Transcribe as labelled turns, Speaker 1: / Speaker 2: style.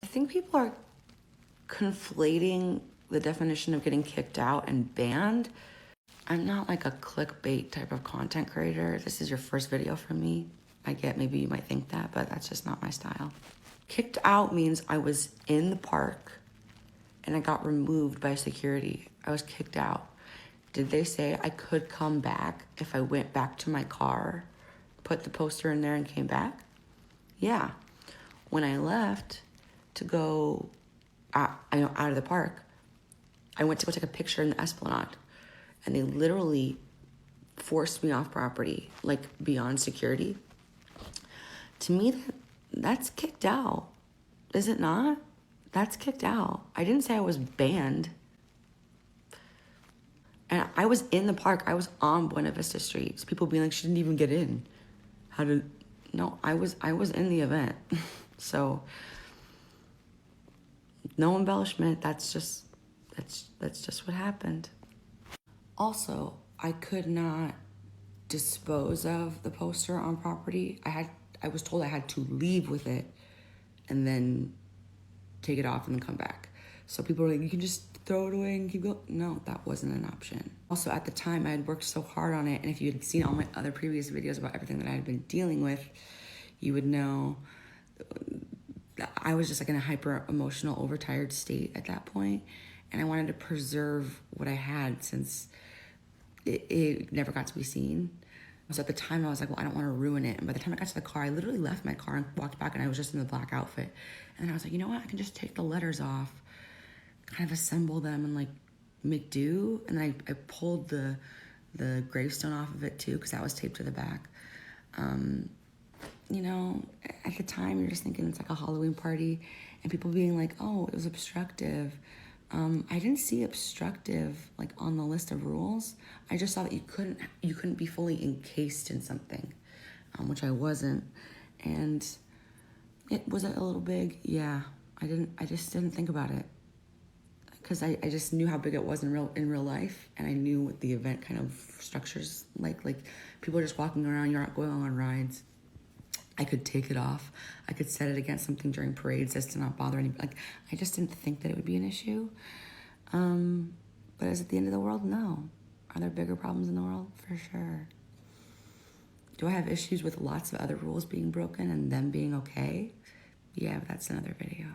Speaker 1: think people are conflating the definition of getting kicked out and banned. I'm not like a clickbait type of content creator. This is your first video from me. I get maybe you might think that, but that's just not my style. Kicked out means I was in the park and I got removed by security. I was kicked out. Did they say I could come back if I went back to my car, put the poster in there and came back? Yeah. When I left to go out of the park, I went to go take a picture in the Esplanade, and they literally forced me off property, like beyond security. To me, that's kicked out. Is it not? That's kicked out. I didn't say I was banned. And I was in the park. I was on Buena Vista Street. So people being like, she didn't even get in. No, I was in the event. So no embellishment. That's just what happened. Also, I could not dispose of the poster on property. I was told I had to leave with it and then take it off and then come back. So people were like, you can just throw it away and keep going. No, that wasn't an option. Also, at the time, I had worked so hard on it, and if you had seen all my other previous videos about everything that I had been dealing with, you would know I was just like in a hyper emotional, overtired state at that point, and I wanted to preserve what I had since it never got to be seen. So at the time, I was like, well, I don't want to ruin it. And by the time I got to the car, I literally left my car and walked back, and I was just in the black outfit. And then I was like, you know what? I can just take the letters off, kind of assemble them and like make do. And then I pulled the gravestone off of it too, because that was taped to the back. You know, at the time, you're just thinking it's like a Halloween party, and people being like, oh, it was obstructive. I didn't see obstructive like on the list of rules. I just saw that you couldn't be fully encased in something, which I wasn't. And was it a little big? Yeah, I just didn't think about it, because I just knew how big it was in real life, and I knew what the event kind of structures like people are just walking around, you're not going on rides. I could take it off. I could set it against something during parades as to not bother anybody. Like, I just didn't think that it would be an issue. But is it the end of the world? No. Are there bigger problems in the world? For sure. Do I have issues with lots of other rules being broken and them being okay? Yeah, but that's another video.